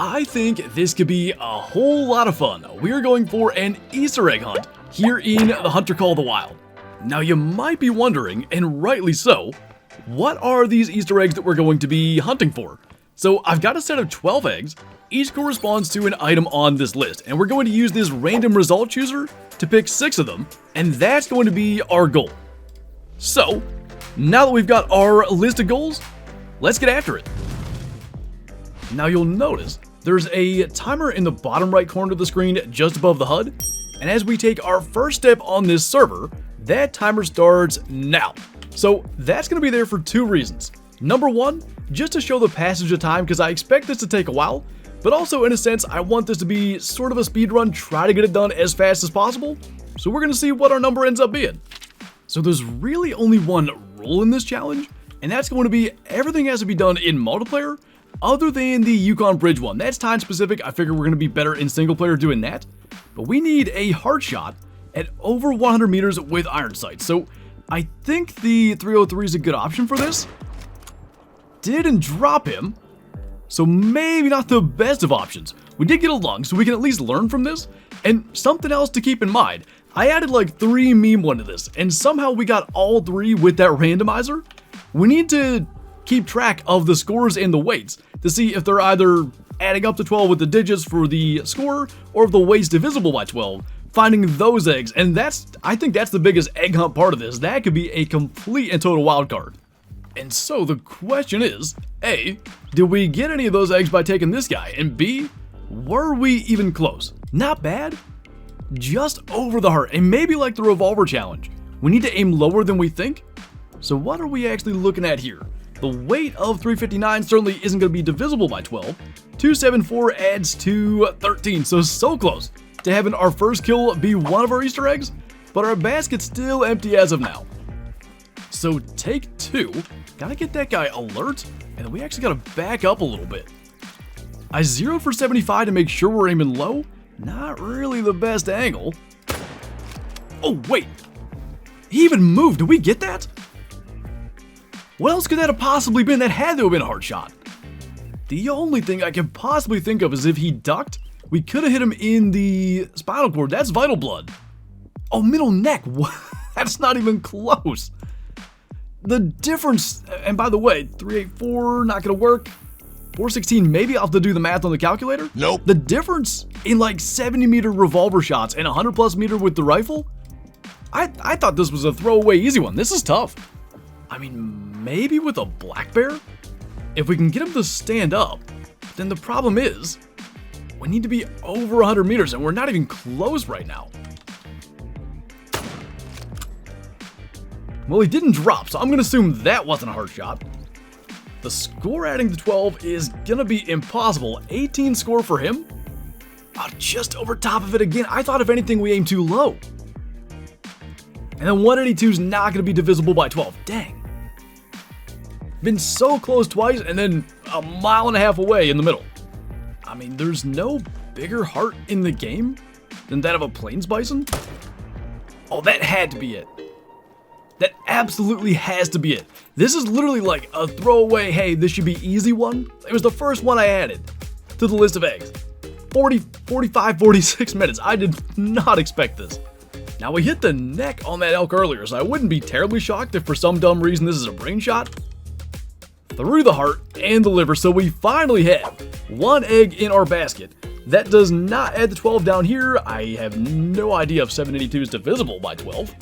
I think this could be a whole lot of fun. We're going for an Easter egg hunt here in the Hunter Call of the Wild. Now you might be wondering, and rightly so, what are these Easter eggs that we're going to be hunting for? So I've got a set of 12 eggs, each corresponds to an item on this list, and we're going to use this random result chooser to pick 6 of them, and that's going to be our goal. So, now that we've got our list of goals, let's get after it. Now you'll notice there's a timer in the bottom right corner of the screen just above the HUD, and as we take our first step on this server, that timer starts now. So that's going to be there for 2 reasons. Number 1, just to show the passage of time because I expect this to take a while, but also in a sense I want this to be sort of a speed run, try to get it done as fast as possible, so we're going to see what our number ends up being. So there's really only one rule in this challenge, and that's going to be everything has to be done in multiplayer, other than the Yukon Bridge one. That's time specific. I figure we're going to be better in single player doing that. But we need a hard shot at over 100 meters with iron sights. So I think the 303 is a good option for this. Didn't drop him, so maybe not the best of options. We did get a lung, so we can at least learn from this. And something else to keep in mind, I added like 3 meme one to this, and somehow we got all 3 with that randomizer. We need to keep track of the scores and the weights to see if they're either adding up to 12 with the digits for the score, or if the weight's divisible by 12, finding those eggs. And I think that's the biggest egg hunt part of this. That could be a complete and total wild card. And so the question is, A, did we get any of those eggs by taking this guy? And B, were we even close? Not bad. Just over the heart, and maybe like the revolver challenge. We need to aim lower than we think. So what are we actually looking at here? The weight of 359 certainly isn't going to be divisible by 12. 274 adds to 13, so close to having our first kill be one of our Easter eggs, but our basket's still empty as of now. So take 2, gotta get that guy alert, and then we actually gotta back up a little bit. I zeroed for 75 to make sure we're aiming low, not really the best angle. Oh wait, he even moved, did we get that? What else could that have possibly been? That had to have been a hard shot. The only thing I can possibly think of is if he ducked, we could have hit him in the spinal cord. That's vital blood. Oh, middle neck. That's not even close. The difference, and by the way, 384, not gonna work. 416, maybe I'll have to do the math on the calculator. Nope. The difference in like 70 meter revolver shots and 100 plus meter with the rifle, I thought this was a throwaway easy one. This is tough. I mean, maybe with a black bear? If we can get him to stand up, then the problem is, we need to be over 100 meters and we're not even close right now. Well, he didn't drop, so I'm gonna assume that wasn't a hard shot. The score adding to 12 is gonna be impossible. 18 score for him? Oh, just over top of it again. I thought if anything we aimed too low. And then 182 is not gonna be divisible by 12. Dang. Been so close twice and then a mile and a half away in the middle. I mean, there's no bigger heart in the game than that of a plains bison. Oh, that had to be it. That absolutely has to be it. This is literally like a throwaway, hey, this should be easy one. It was the first one I added to the list of eggs. 40, 45, 46 minutes. I did not expect this. Now, we hit the neck on that elk earlier, so I wouldn't be terribly shocked if for some dumb reason this is a brain shot. Through the heart and the liver, so we finally have 1 egg in our basket. That does not add the 12 down here. I have no idea if 782 is divisible by 12.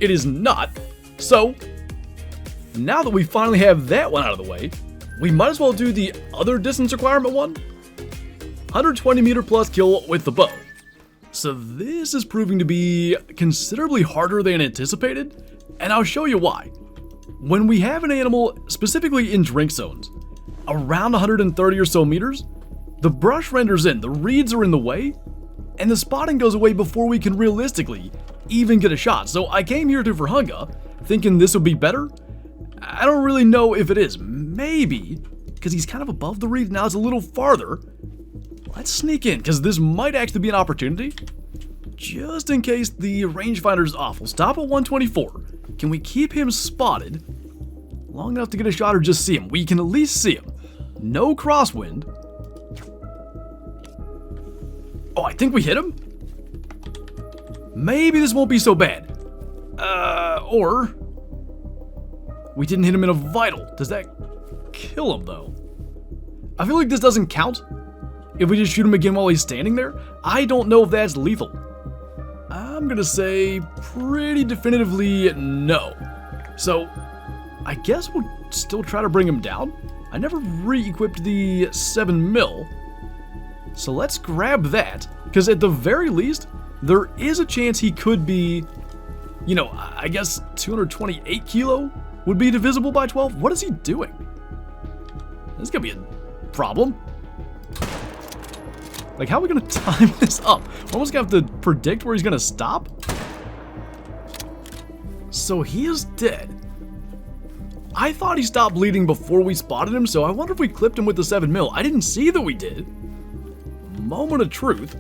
It is not. So, now that we finally have that one out of the way, we might as well do the other distance requirement one. 120 meter plus kill with the bow. So this is proving to be considerably harder than anticipated, and I'll show you why. When we have an animal, specifically in drink zones, around 130 or so meters, the brush renders in, the reeds are in the way, and the spotting goes away before we can realistically even get a shot. So I came here to Verhunga thinking this would be better. I don't really know if it is. Maybe, because he's kind of above the reeds, now it's a little farther. Let's sneak in, because this might actually be an opportunity. Just in case the rangefinder is off. We'll stop at 124. Can we keep him spotted long enough to get a shot or just see him? We can at least see him. No crosswind. Oh, I think we hit him? Maybe this won't be so bad. Or we didn't hit him in a vital. Does that kill him, though? I feel like this doesn't count if we just shoot him again while he's standing there. I don't know if that's lethal. I'm gonna say pretty definitively no. So I guess we'll still try to bring him down. I never re-equipped the 7mm. So let's grab that, because at the very least, there is a chance he could be, you know, I guess 228 kilo would be divisible by 12. What is he doing? This is gonna be a problem. Like, how are we gonna time this up? We're almost gonna have to predict where he's gonna stop. So he is dead. I thought he stopped bleeding before we spotted him, so I wonder if we clipped him with the 7mm. I didn't see that we did. Moment of truth.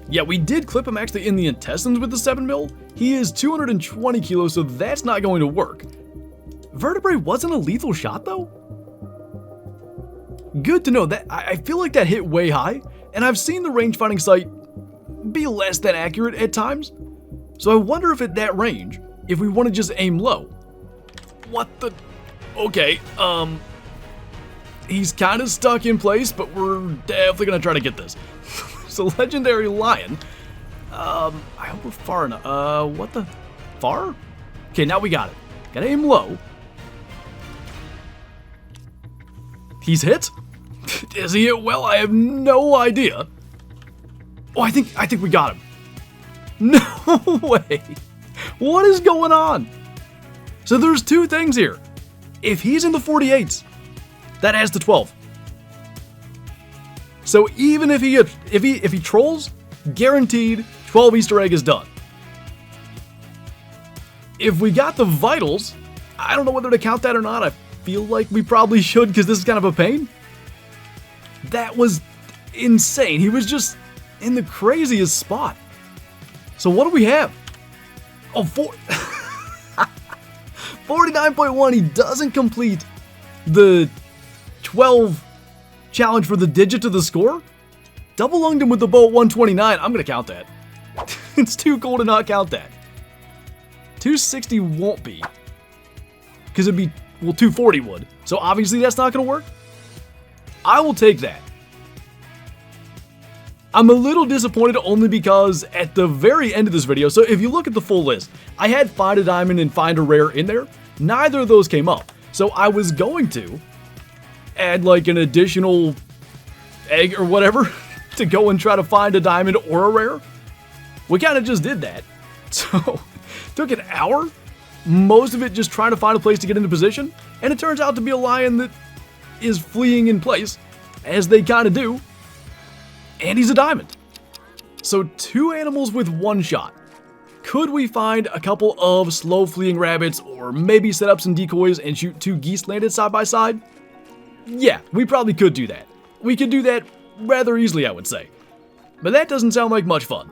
Yeah, we did clip him actually in the intestines with the 7mm. He is 220 kilos, so that's not going to work. Vertebrae wasn't a lethal shot, though. Good to know. That I feel like that hit way high, and I've seen the rangefinder sight be less than accurate at times. So I wonder if at that range, if we want to just aim low. What the? Okay, he's kind of stuck in place, but we're definitely gonna try to get this. So legendary lion. I hope we're far enough. What the? Far? Okay, now we got it. Gotta aim low. He's hit? Is he hit well? I have no idea. Oh, I think we got him. No way. What is going on? So there's two things here. If he's in the 48s, that adds to 12. So even if he trolls, guaranteed 12 Easter egg is done. If we got the vitals, I don't know whether to count that or not. I feel like we probably should, because this is kind of a pain. That was insane. He was just in the craziest spot. So what do we have? Oh, 49.1. He doesn't complete the 12 challenge for the digit to the score. Double lunged him with the bow at 129. I'm gonna count that. It's too cool to not count that. 260 won't be, because it'd be, well, 240 would. So obviously that's not gonna work. I will take that. I'm a little disappointed only because at the very end of this video, so if you look at the full list, I had Find a Diamond and Find a Rare in there. Neither of those came up. So I was going to add like an additional egg or whatever to go and try to find a diamond or a rare. We kind of just did that. So took an hour, most of it just trying to find a place to get into position, and it turns out to be a lion that is fleeing in place, as they kind of do, and he's a diamond. So 2 animals with 1 shot. Could we find a couple of slow fleeing rabbits, or maybe set up some decoys and shoot 2 geese landed side by side? Yeah, we probably could do that. We could do that rather easily, I would say. But that doesn't sound like much fun.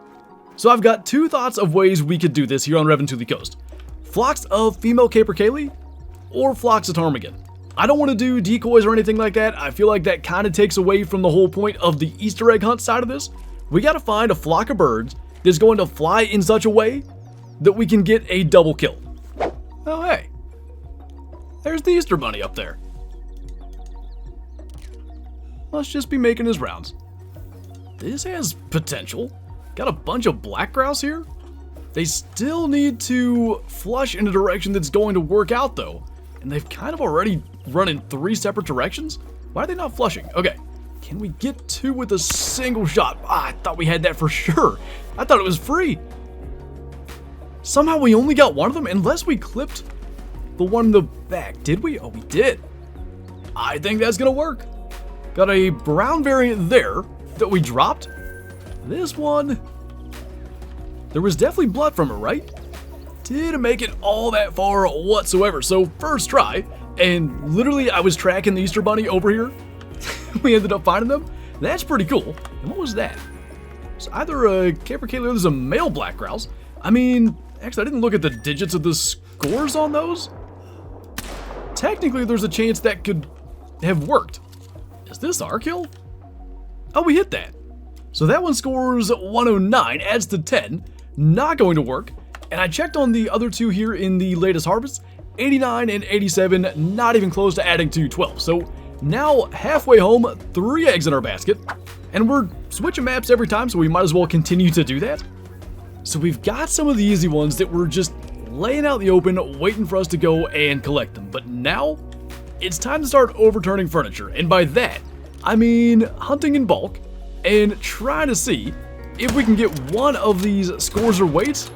So I've got 2 thoughts of ways we could do this here on Revenantuli Coast. Flocks of female capercaillie, or flocks of ptarmigan. I don't want to do decoys or anything like that. I feel like that kind of takes away from the whole point of the Easter egg hunt side of this. We got to find a flock of birds that's going to fly in such a way that we can get a double kill. Oh, hey. There's the Easter bunny up there. Let's just be making his rounds. This has potential. Got a bunch of black grouse here. They still need to flush in a direction that's going to work out, though. And they've kind of already run in 3 separate directions. Why are they not flushing? Okay. Can we get 2 with a single shot? I thought we had that for sure. I thought it was free. Somehow we only got 1 of them, unless we clipped the one in the back. Did we? Oh, we did. I think that's gonna work. Got a brown variant there that we dropped. This one, there was definitely blood from it, right? Didn't make it all that far whatsoever. So first try, and literally I was tracking the Easter bunny over here. We ended up finding them. That's pretty cool. And what was that? It's either a capercaillie or there's a male black grouse. I mean, actually I didn't look at the digits of the scores on those. Technically there's a chance that could have worked. Is this our kill? Oh, we hit that. So that one scores 109, adds to 10, not going to work. And I checked on the other two here in the latest harvest, 89 and 87, not even close to adding to 12. So now halfway home, 3 eggs in our basket, and we're switching maps every time, so we might as well continue to do that. So we've got some of the easy ones that we're just laying out in the open, waiting for us to go and collect them. But now, it's time to start overturning furniture, and by that, I mean hunting in bulk, and trying to see if we can get one of these scores or weights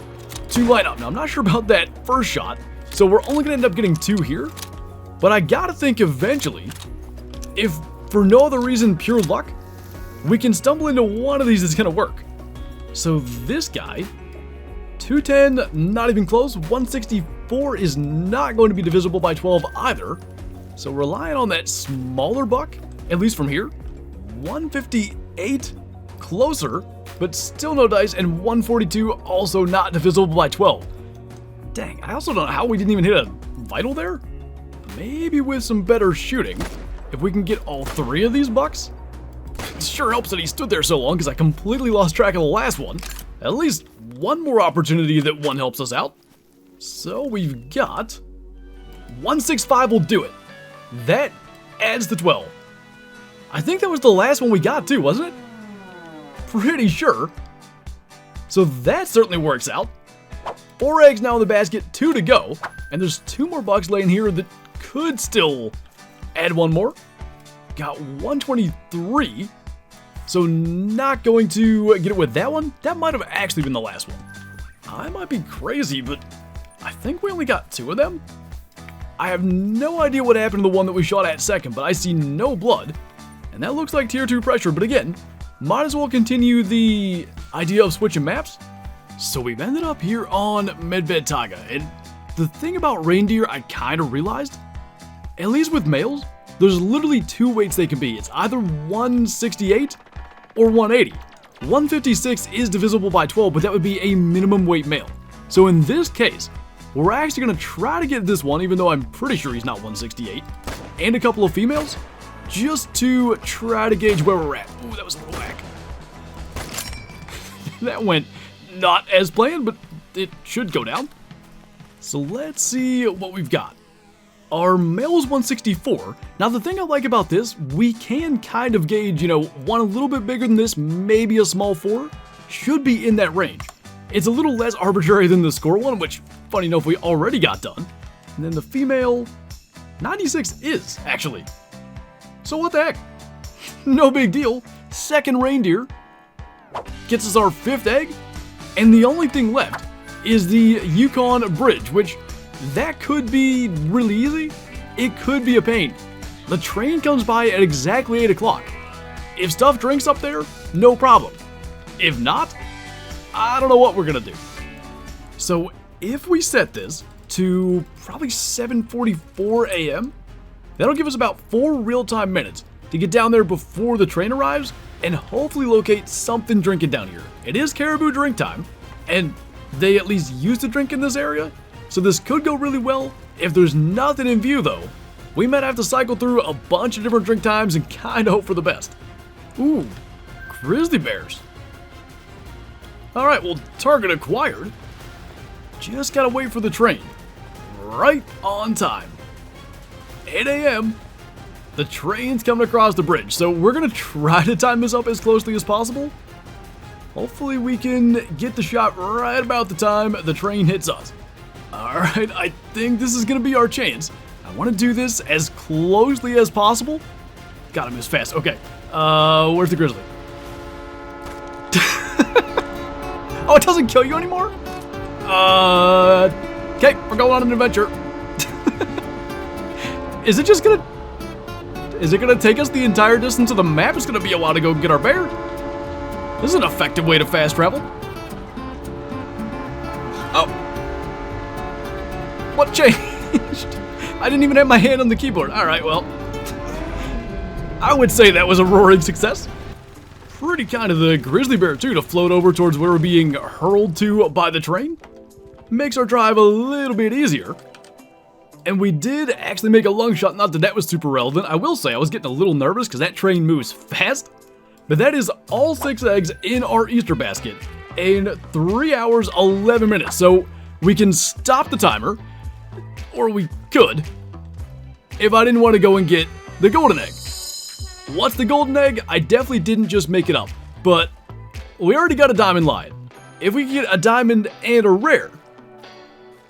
to line up. Now, I'm not sure about that first shot, so we're only going to end up getting 2 here, but I gotta think eventually, if for no other reason pure luck, we can stumble into one of these that's going to work. So this guy, 210, not even close, 164 is not going to be divisible by 12 either, so relying on that smaller buck, at least from here, 158, closer, but still no dice, and 142 also not divisible by 12. Dang, I also don't know how we didn't even hit a vital there. Maybe with some better shooting, if we can get all 3 of these bucks. It sure helps that he stood there so long because I completely lost track of the last one. At least one more opportunity that one helps us out. So we've got 165 will do it. That adds to 12. I think that was the last one we got too, wasn't it? Pretty sure. So that certainly works out. 4 eggs now in the basket, 2 to go. And there's 2 more bucks laying here that could still add 1 more. Got 123. So not going to get it with that one. That might have actually been the last one. I might be crazy, but I think we only got 2 of them. I have no idea what happened to the one that we shot at second, but I see no blood. And that looks like tier 2 pressure, but again, might as well continue the idea of switching maps. So we've ended up here on Medved Taiga, and the thing about reindeer I kind of realized, at least with males, there's literally 2 weights they can be. It's either 168 or 180. 156 is divisible by 12, but that would be a minimum weight male. So in this case, we're actually going to try to get this one, even though I'm pretty sure he's not 168, and a couple of females, just to try to gauge where we're at. Ooh, that was a little whack. That went not as planned, but it should go down. So let's see what we've got. Our male is 164. Now the thing I like about this, we can kind of gauge, one a little bit bigger than this, maybe a small 4, should be in that range. It's a little less arbitrary than the score one, which, funny enough, we already got done. And then the female, 96 is, actually. So what the heck? No big deal. Second reindeer gets us our 5th egg, and the only thing left is the Yukon bridge, which that could be really easy. It could be a pain. The train comes by at exactly 8 o'clock. If stuff drinks up there, no problem. If not, I don't know what we're gonna do. So if we set this to probably 7:44 a.m., that'll give us about 4 real-time minutes to get down there before the train arrives and hopefully locate something drinking down here. It is caribou drink time, and they at least used to drink in this area, so this could go really well. If there's nothing in view though, we might have to cycle through a bunch of different drink times and kind of hope for the best. Ooh, grizzly bears. Alright, well, target acquired. Just gotta wait for the train. Right on time. 8 a.m. The train's coming across the bridge, so we're gonna try to time this up as closely as possible. Hopefully we can get the shot right about the time the train hits us. Alright, I think this is gonna be our chance. I want to do this as closely as possible. Gotta move fast. Okay, where's the grizzly? Oh, it doesn't kill you anymore? Okay, we're going on an adventure. Is it gonna take us the entire distance of the map? It's gonna be a while to go get our bear. This is an effective way to fast travel. Oh. What changed? I didn't even have my hand on the keyboard. Alright, well. I would say that was a roaring success. Pretty kind of the grizzly bear, too, to float over towards where we're being hurled to by the train. Makes our drive a little bit easier. And we did actually make a lung shot, not that that was super relevant. I will say I was getting a little nervous because that train moves fast. But that is all 6 eggs in our Easter basket in 3 hours, 11 minutes. So we can stop the timer, or we could, if I didn't want to go and get the golden egg. What's the golden egg? I definitely didn't just make it up, but we already got a diamond lion. If we get a diamond and a rare,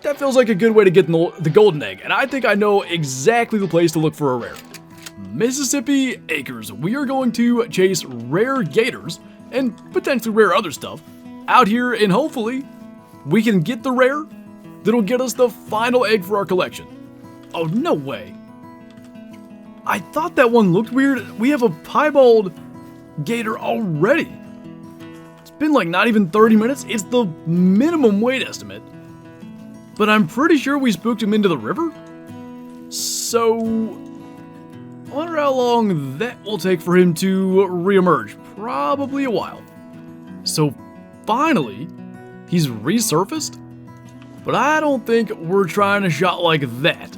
that feels like a good way to get the golden egg, and I think I know exactly the place to look for a rare. Mississippi Acres. We are going to chase rare gators and potentially rare other stuff out here, and hopefully we can get the rare that'll get us the final egg for our collection. Oh, no way. I thought that one looked weird. We have a piebald gator already. It's been like not even 30 minutes. It's the minimum weight estimate. But I'm pretty sure we spooked him into the river. So I wonder how long that will take for him to reemerge. Probably a while. So finally, he's resurfaced. But I don't think we're trying a shot like that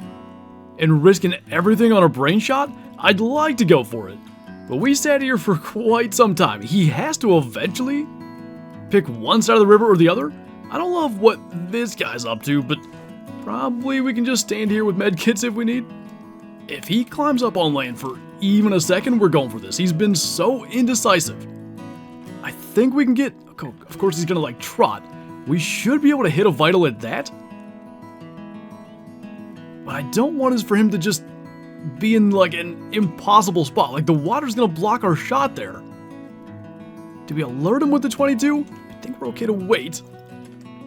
and risking everything on a brain shot. I'd like to go for it, but we sat here for quite some time. He has to eventually pick one side of the river or the other. I don't love what this guy's up to, but probably we can just stand here with medkits if we need. If he climbs up on land for even a second, we're going for this. He's been so indecisive. I think we can get, of course he's gonna like trot. We should be able to hit a vital at that. What I don't want is for him to just be in like an impossible spot. Like the water's gonna block our shot there. Do we alert him with the 22? I think we're okay to wait.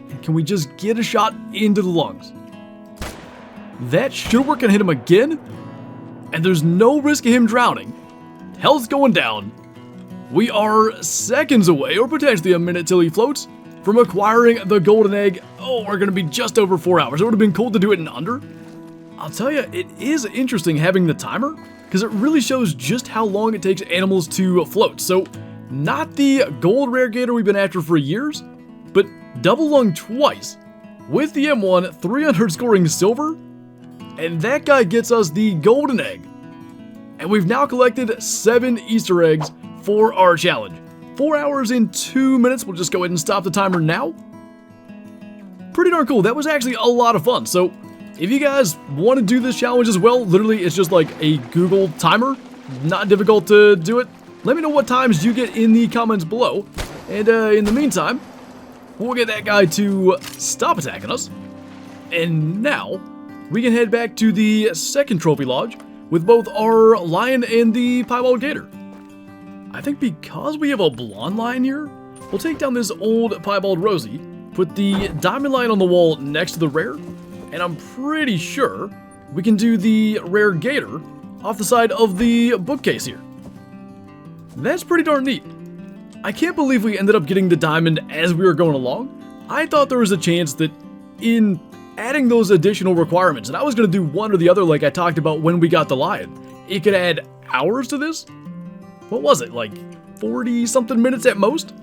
And can we just get a shot into the lungs? That should work and hit him again. And there's no risk of him drowning. Health's going down. We are seconds away, or potentially a minute till he floats, from acquiring the golden egg. Oh, we're gonna be just over 4 hours. It would have been cool to do it in under. I'll tell you, it is interesting having the timer, because it really shows just how long it takes animals to float. So, not the gold rare gator we've been after for years, but double lung twice, with the M1, 300 scoring silver, and that guy gets us the golden egg. And we've now collected 7 Easter eggs for our challenge. 4 hours and 2 minutes. We'll just go ahead and stop the timer now. Pretty darn cool. That was actually a lot of fun. So if you guys want to do this challenge as well, literally it's just like a Google timer. Not difficult to do it. Let me know what times you get in the comments below. And in the meantime, we'll get that guy to stop attacking us. And now we can head back to the second trophy lodge with both our lion and the piebald gator. I think because we have a blonde lion here, we'll take down this old piebald Rosie, put the diamond lion on the wall next to the rare, and I'm pretty sure we can do the rare gator off the side of the bookcase here. That's pretty darn neat. I can't believe we ended up getting the diamond as we were going along. I thought there was a chance that in adding those additional requirements, and I was going to do one or the other like I talked about when we got the lion, it could add hours to this. What was it, like 40 something minutes at most?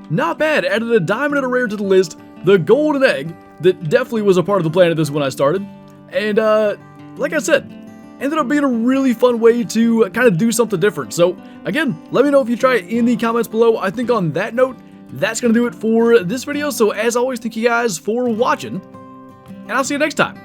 Not bad. Added a diamond and a rare to the list, the golden egg that definitely was a part of the plan of this when I started, and like I said, ended up being a really fun way to kind of do something different. So again, let me know if you try it in the comments below. I think on that note, that's going to do it for this video. So as always, thank you guys for watching, and I'll see you next time.